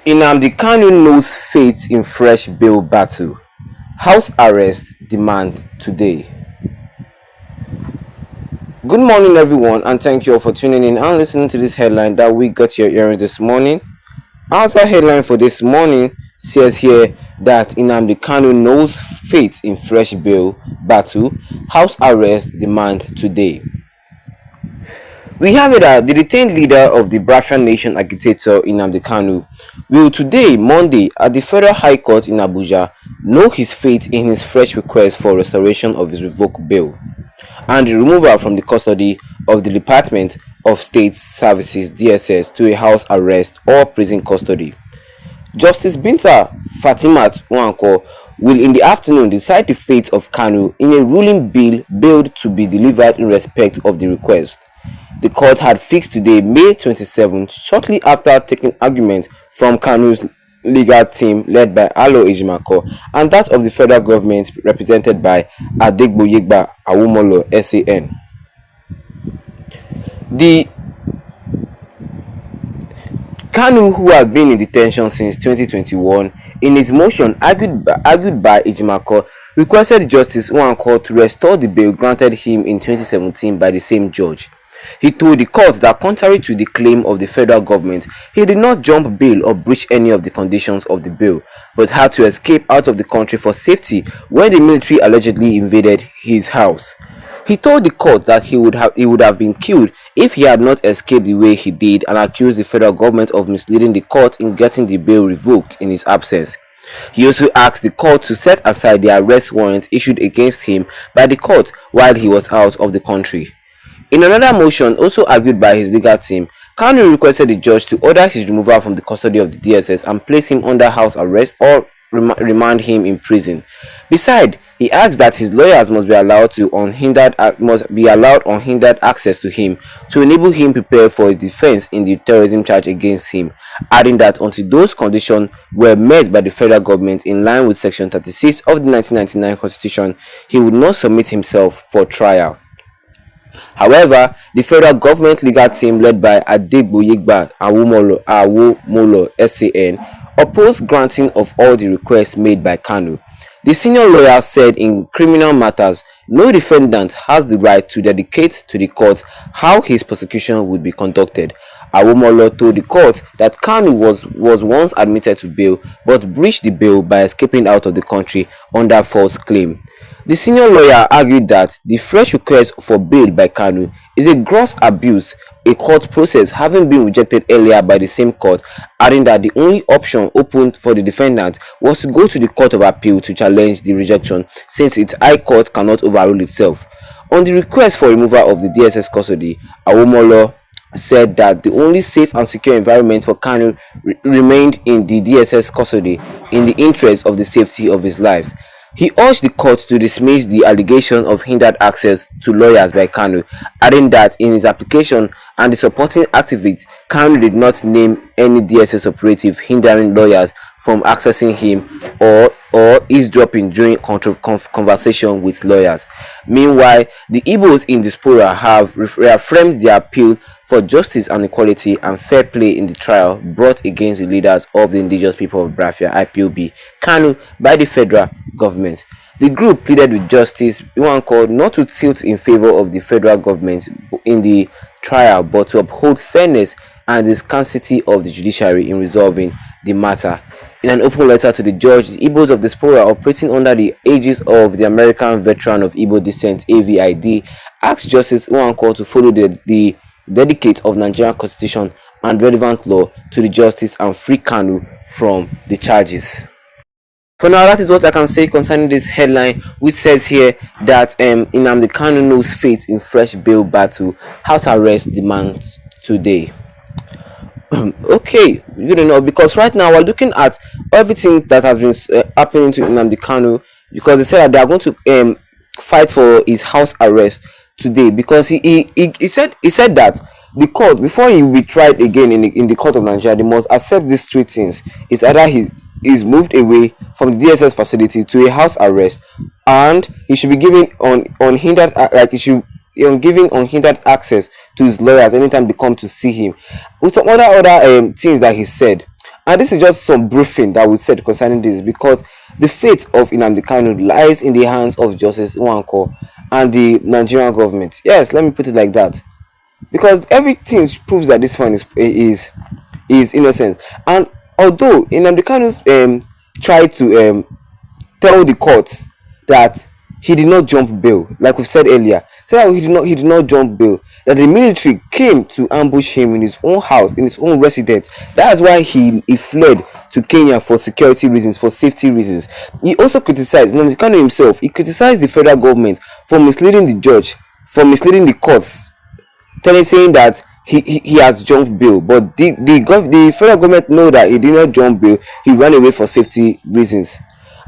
Nnamdi Kanu knows fate in fresh bail battle. House arrest demand today. Good morning, everyone, and thank you all for tuning in and listening to this headline that we got your hearing this morning. Our headline for this morning says here that Nnamdi Kanu knows fate in fresh bail battle. House arrest demand today. We have it that the detained leader of the Biafran Nation agitator Nnamdi Kanu will today, Monday, at the Federal High Court in Abuja, know his fate in his fresh request for restoration of his revoked bail and the removal from the custody of the Department of State Services (DSS) to a house arrest or prison custody. Justice Binta Fatimat Nwankwo will in the afternoon decide the fate of Kanu in a ruling bill billed to be delivered in respect of the request. The court had fixed today, May 27th, shortly after taking argument from Kanu's legal team led by Alo Ejimako and that of the federal government represented by Adegboyegba Awomolo SAN. The Kanu, who has been in detention since 2021, in his motion argued by Ejimako, requested Justice Nwankwo to restore the bail granted him in 2017 by the same judge. He told the court that contrary to the claim of the federal government, he did not jump bail or breach any of the conditions of the bail, but had to escape out of the country for safety when the military allegedly invaded his house. He told the court that he would have been killed if he had not escaped the way he did and accused the federal government of misleading the court in getting the bail revoked in his absence. He also asked the court to set aside the arrest warrant issued against him by the court while he was out of the country. In another motion, also argued by his legal team, Kanu requested the judge to order his removal from the custody of the DSS and place him under house arrest or remand him in prison. Besides, he asked that his lawyers must be allowed unhindered access to him to enable him prepare for his defense in the terrorism charge against him, adding that until those conditions were met by the federal government in line with Section 36 of the 1999 Constitution, he would not submit himself for trial. However, the federal government legal team led by Adegboyegba Awomolo SAN opposed granting of all the requests made by Kanu. The senior lawyer said in criminal matters, no defendant has the right to dedicate to the court how his prosecution would be conducted. Awomolo told the court that Kanu was once admitted to bail but breached the bail by escaping out of the country under false claim. The senior lawyer argued that the fresh request for bail by Kanu is a gross abuse, a court process having been rejected earlier by the same court, adding that the only option open for the defendant was to go to the Court of Appeal to challenge the rejection since its High Court cannot overrule itself. On the request for removal of the DSS custody, Awomolo said that the only safe and secure environment for Kanu remained in the DSS custody in the interest of the safety of his life. He urged the court to dismiss the allegation of hindered access to lawyers by Kanu, adding that in his application and the supporting affidavit, Kanu did not name any DSS operative hindering lawyers from accessing him or eavesdropping during conversation with lawyers. Meanwhile, the Igbos in diaspora have reaffirmed their appeal for justice and equality and fair play in the trial brought against the leaders of the indigenous people of Biafra (IPOB) Kanu by the federal government. The group pleaded with Justice Nwankwo not to tilt in favor of the federal government in the trial but to uphold fairness and the scarcity of the judiciary in resolving the matter. In an open letter to the judge, the Igbos of diaspora operating under the aegis of the American Veteran of Igbo Descent (AVID) asked Justice Nwankwo to follow the dedicate of Nigerian Constitution and relevant law to the justice and free Kanu from the charges. For now, that is what I can say concerning this headline, which says here that Nnamdi Kanu knows fate in fresh bail battle. House arrest demands today. Okay, good enough, because right now we're looking at everything that has been happening to Nnamdi Kanu, because they said that they are going to fight for his house arrest today, because he said that the court, before he will be tried again in the court of Nigeria, they must accept these three things. It's either he is moved away from the DSS facility to a house arrest, and he should be given unhindered giving unhindered access to his lawyers anytime they come to see him, with some other things that he said. And this is just some briefing that we said concerning this, because the fate of Nnamdi Kanu lies in the hands of Justice Nwankwo and the Nigerian government. Yes, let me put it like that, because everything proves that this man is innocent. And although Nnamdi Kanu tried to tell the courts that he did not jump bail, like we said earlier, said that he did not jump bail, that the military came to ambush him in his own house, in his own residence. That's why he fled to Kenya for security reasons, for safety reasons. He also criticized Nnamdi Kanu himself. He criticized the federal government for misleading the judge, for misleading the courts, saying that he has jumped bail, but the federal government know that he did not jump bail. He ran away for safety reasons.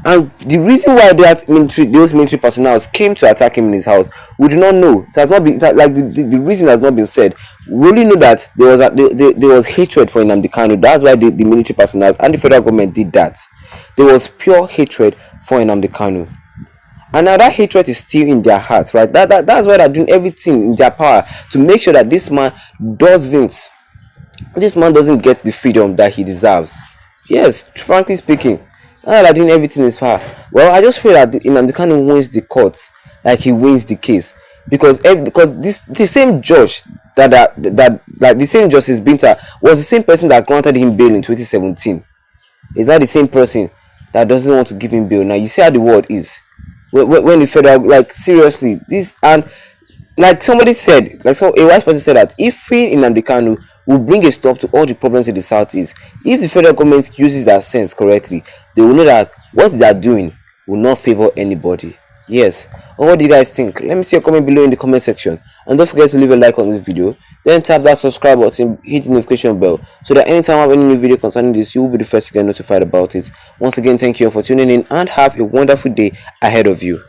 And the reason why those military personnel came to attack him in his house, we do not know. It has not been the reason has not been said. We only know that there was hatred for Nnamdi Kanu. That's why the military personnel and the federal government did that. There was pure hatred for Nnamdi Kanu, and now that hatred is still in their hearts, right? That's why they're doing everything in their power to make sure that this man doesn't get the freedom that he deserves. Yes, frankly speaking. Now they're doing everything in his power. Well, I just feel that Nnamdi Kanu wins the court, like he wins the case, because the same judge that the same Justice Binta was the same person that granted him bail in 2017. Is that the same person that doesn't want to give him bail now? You see how the world is. When the federal, like, seriously, this, and like somebody said, like, so a wise person said that if freeing Nnamdi Kanu will bring a stop to all the problems in the southeast, if the federal government uses that sense correctly, they will know that what they are doing will not favor anybody. Yes. Or what do you guys think? Let me see your comment below in the comment section, and don't forget to leave a like on this video, then tap that subscribe button, hit the notification bell, so that anytime I have any new video concerning this, you will be the first to get notified about it. Once again, thank you for tuning in, and have a wonderful day ahead of you.